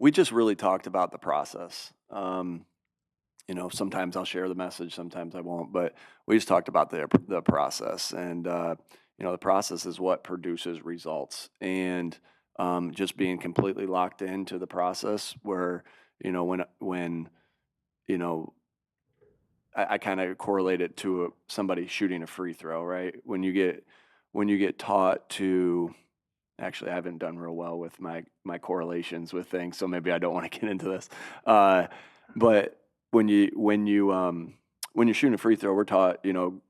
We just really talked about the process. Sometimes I'll share the message, sometimes I won't, but we just talked about the process, and the process is what produces results, and just being completely locked into the process, where when you know I kind of correlate it to somebody shooting a free throw, right? When you get taught to. Actually, I haven't done real well with my correlations with things, so maybe I don't want to get into this. Uh, but when you're shooting a free throw, we're taught,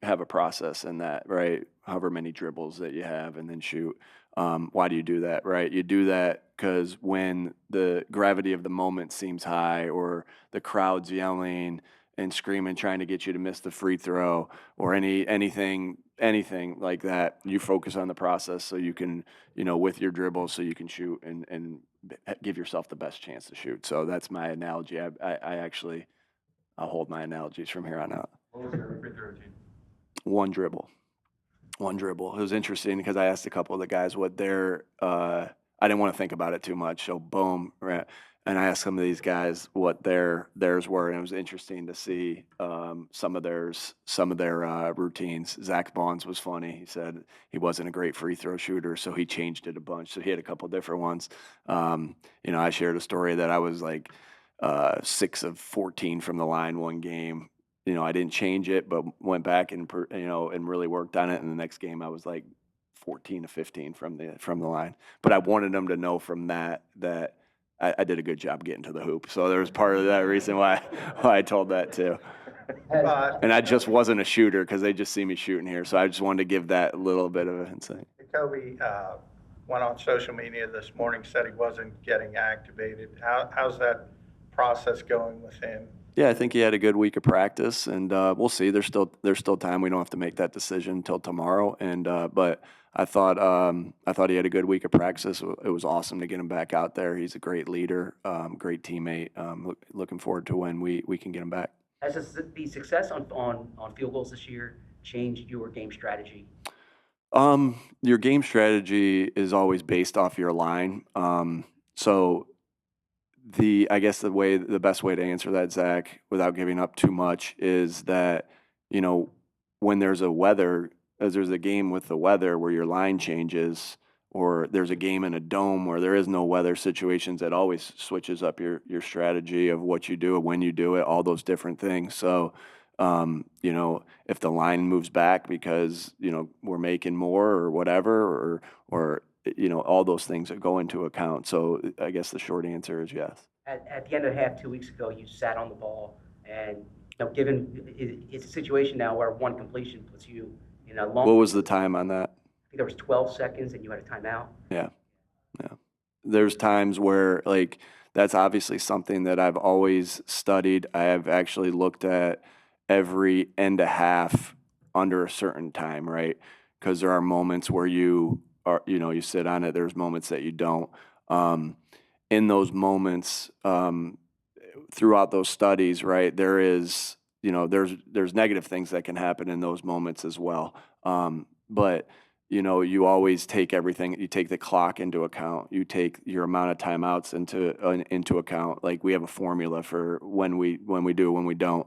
have a process in that, right? However many dribbles that you have, and then shoot. Why do you do that, right? You do that because when the gravity of the moment seems high, or the crowd's yelling and screaming, trying to get you to miss the free throw, or anything like that, you focus on the process so you can, with your dribbles, so you can shoot and give yourself the best chance to shoot. So that's my analogy. I actually, I'll hold my analogies from here on out. What was your free throw routine? One dribble. One dribble. It was interesting because I asked a couple of the guys what their I didn't want to think about it too much, so boom, right. And I asked some of these guys what theirs were, and it was interesting to see some of their routines. Zach Bonds was funny. He said he wasn't a great free throw shooter, so he changed it a bunch. So he had a couple different ones. I shared a story that I was like 6 of 14 from the line one game. I didn't change it, but went back and really worked on it. And the next game, I was like 14 to 15 from the line. But I wanted them to know from that I did a good job getting to the hoop. So there was part of that reason why I told that too. And I just wasn't a shooter because they just see me shooting here. So I just wanted to give that little bit of insight. Jacoby went on social media this morning, said he wasn't getting activated. How's that process going with him? Yeah, I think he had a good week of practice, and we'll see. There's still time. We don't have to make that decision until tomorrow. And but I thought he had a good week of practice. It was awesome to get him back out there. He's a great leader, great teammate. Looking forward to when we can get him back. Has the success on field goals this year changed your game strategy? Your game strategy is always based off your line. So I guess the best way to answer that, Zach, without giving up too much, is that, you know, when there's a game with the weather where your line changes, or there's a game in a dome where there is no weather situations, that always switches up your strategy of what you do and when you do it, all those different things. So, if the line moves back because, we're making more or whatever, or all those things that go into account. So I guess the short answer is yes. At the end of the half 2 weeks ago, you sat on the ball, and given it's a situation now where one completion puts you in a long. What was the time on that? I think there was 12 seconds, and you had a timeout. Yeah, yeah. There's times where, like, that's obviously something that I've always studied. I have actually looked at every end of half under a certain time, right? Because there are moments where you sit on it. There's moments that you don't. In those moments, throughout those studies, right, there's negative things that can happen in those moments as well. But you always take everything. You take the clock into account. You take your amount of timeouts into account. Like, we have a formula for when we do, when we don't.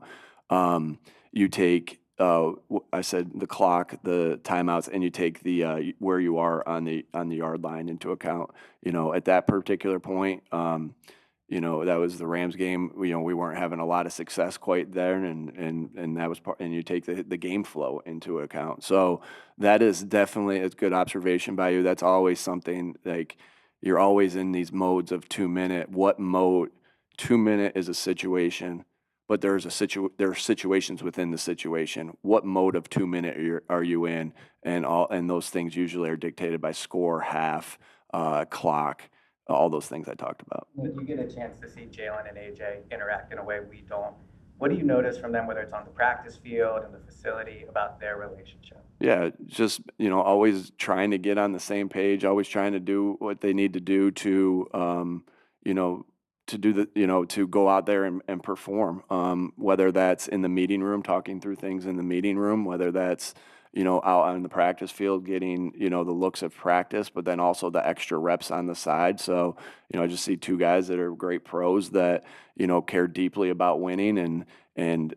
You take I said the clock, the timeouts, and you take the where you are on the yard line into account. At that particular point, that was the Rams game. We weren't having a lot of success quite there, and that was part. And you take the game flow into account. So that is definitely a good observation by you. That's always something, like, you're always in these modes of 2 minute. What mode? 2 minute is a situation, but there are situations within the situation. What mode of 2 minute are you in? And those things usually are dictated by score, half, clock, all those things I talked about. When you get a chance to see Jalen and AJ interact in a way we don't, what do you notice from them, whether it's on the practice field and the facility, about their relationship? Yeah, just, always trying to get on the same page, always trying to do what they need to do to, to go out there and perform. Whether that's in the meeting room, talking through things in the meeting room, whether that's, out on the practice field, getting, the looks of practice, but then also the extra reps on the side. So, I just see two guys that are great pros that, care deeply about winning, and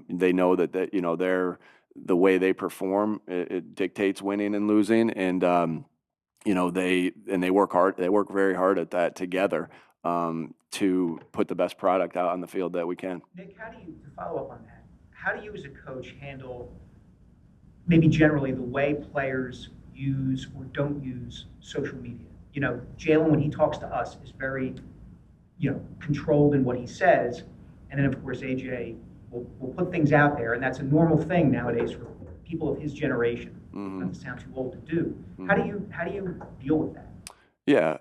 they know that, the way they perform, it dictates winning and losing. And, they work hard. They work very hard at that together, to put the best product out on the field that we can. Nick, to follow up on that, how do you as a coach handle maybe generally the way players use or don't use social media? Jalen, when he talks to us, is very, controlled in what he says. And then, of course, AJ will put things out there, and that's a normal thing nowadays for people of his generation. Mm-hmm. Doesn't sound too old to do. Mm-hmm. How do you deal with that? Yeah,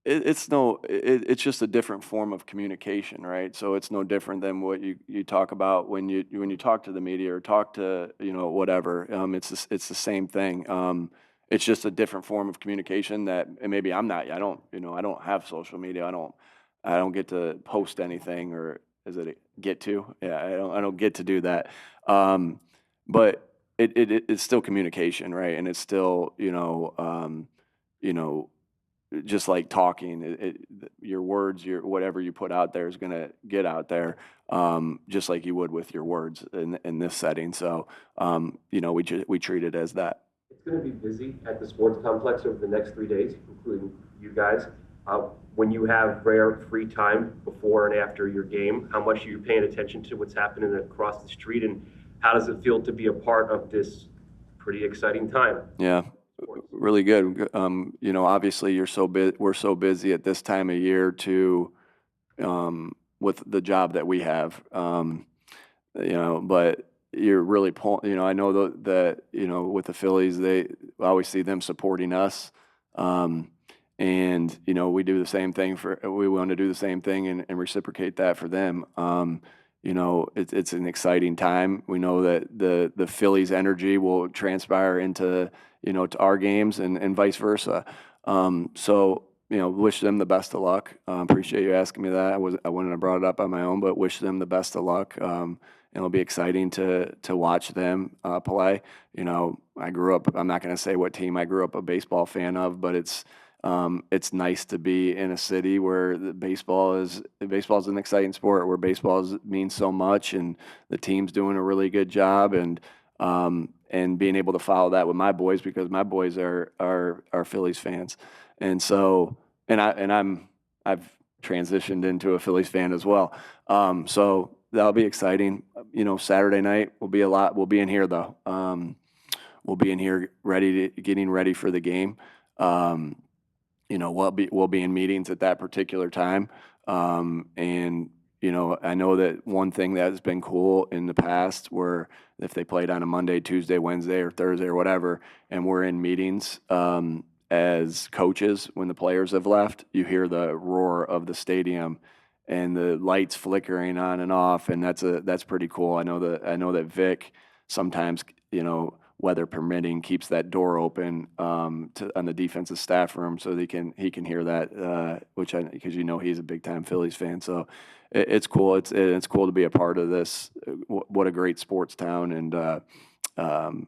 it's just a different form of communication, right? So it's no different than what you talk about when you talk to the media or talk to, whatever. It's the same thing. It's just a different form of communication that, and maybe I don't have social media. I don't get to post anything, or is it get to? Yeah, I don't get to do that. But it's still communication, right? And it's still, you know, just like talking, your words, whatever you put out there is going to get out there, just like you would with your words in this setting. So, we treat it as that. It's going to be busy at the sports complex over the next 3 days, including you guys. When you have rare free time before and after your game, how much are you paying attention to what's happening across the street, and how does it feel to be a part of this pretty exciting time? Yeah, really good. Obviously we're so busy at this time of year with the job that we have, but you're really pulling, I know that, with the Phillies, I always see them supporting us. And, we do the same thing we want to do the same thing and reciprocate that for them. It's an exciting time. We know that the Phillies energy will transpire into, to our games and vice versa. So, wish them the best of luck. Appreciate you asking me that. I wouldn't have brought it up on my own, but wish them the best of luck. It'll be exciting to watch them play. I grew up, I'm not going to say what team I grew up a baseball fan of, but it's nice to be in a city where baseball is an exciting sport, where means so much, and the team's doing a really good job, and being able to follow that with my boys, because my boys are Phillies fans, and so I've transitioned into a Phillies fan as well. So that'll be exciting. Saturday night will be in here though. We'll be in here getting ready for the game. We'll be in meetings at that particular time. And, I know that one thing that has been cool in the past, where if they played on a Monday, Tuesday, Wednesday, or Thursday or whatever, and we're in meetings, as coaches, when the players have left, you hear the roar of the stadium and the lights flickering on and off. And that's pretty cool. I know that Vic sometimes, weather permitting, keeps that door open on the defensive staff room, so he can hear that, because he's a big time Phillies fan. So it's cool. It's cool to be a part of this. What a great sports town, and and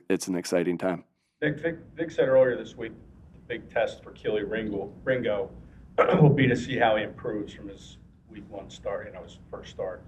it's an exciting time. Vic said earlier this week, the big test for Keely Ringo will be to see how he improves from his week 1 start, his first start.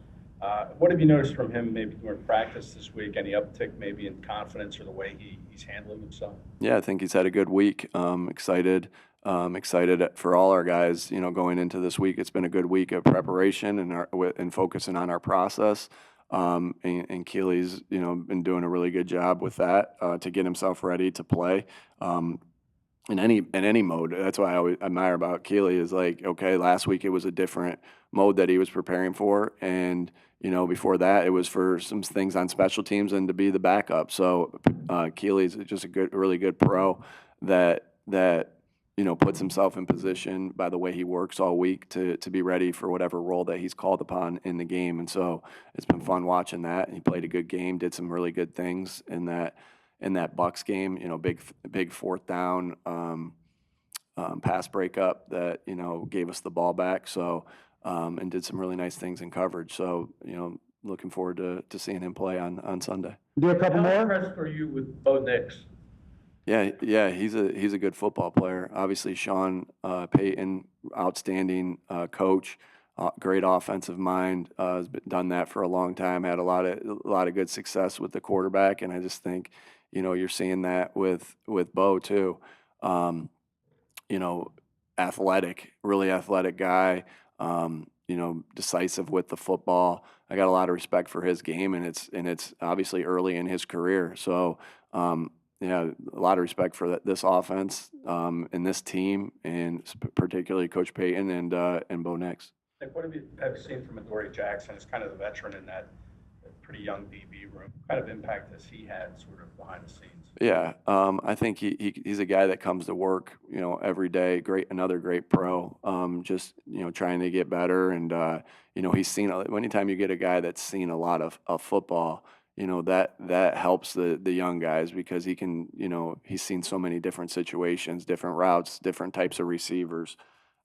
What have you noticed from him maybe during practice this week? Any uptick maybe in confidence or the way he's handling himself? Yeah, I think he's had a good week. Excited for all our guys, going into this week. It's been a good week of preparation and focusing on our process. And Keely's, been doing a really good job with that, to get himself ready to play. In any mode. That's why I always admire about Keely, is like, okay, last week it was a different mode that he was preparing for, and before that it was for some things on special teams and to be the backup. So Keely's just a really good pro that puts himself in position by the way he works all week to be ready for whatever role that he's called upon in the game. And so it's been fun watching that. And he played a good game, did some really good things in that Bucks game, big fourth down pass breakup that, gave us the ball back. So, and did some really nice things in coverage. So, looking forward to seeing him play on Sunday. Do a couple How more? impressed are you with Bo Nix? Yeah, he's a good football player. Obviously, Sean Payton, outstanding coach, great offensive mind. Has done that for a long time. Had a lot of good success with the quarterback, and I just think, you're seeing that with Bo too. Um, Athletic, really athletic guy. Decisive with the football. I got a lot of respect for his game, and it's obviously early in his career. So, yeah, a lot of respect for this offense and this team, and particularly Coach Payton and Bo Nix. Like, what have you seen from Adoree Jackson as kind of the veteran in that pretty young DB room? What kind of impact has he had sort of behind the scenes? Yeah, I think he's a guy that comes to work, every day. Another great pro. Just trying to get better, and he's seen. Anytime you get a guy that's seen a lot of football, that helps the young guys, because he can, he's seen so many different situations, different routes, different types of receivers,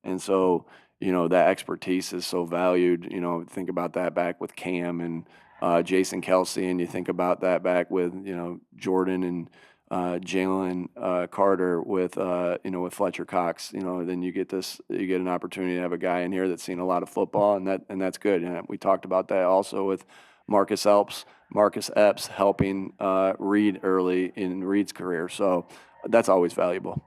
and so that expertise is so valued. Think about that back with Cam and Jason Kelsey, and you think about that back with Jordan and Jalen Carter with with Fletcher Cox. Then you get an opportunity to have a guy in here that's seen a lot of football, and that's good. And we talked about that also with Marcus Epps helping Reed early in Reed's career. So that's always valuable.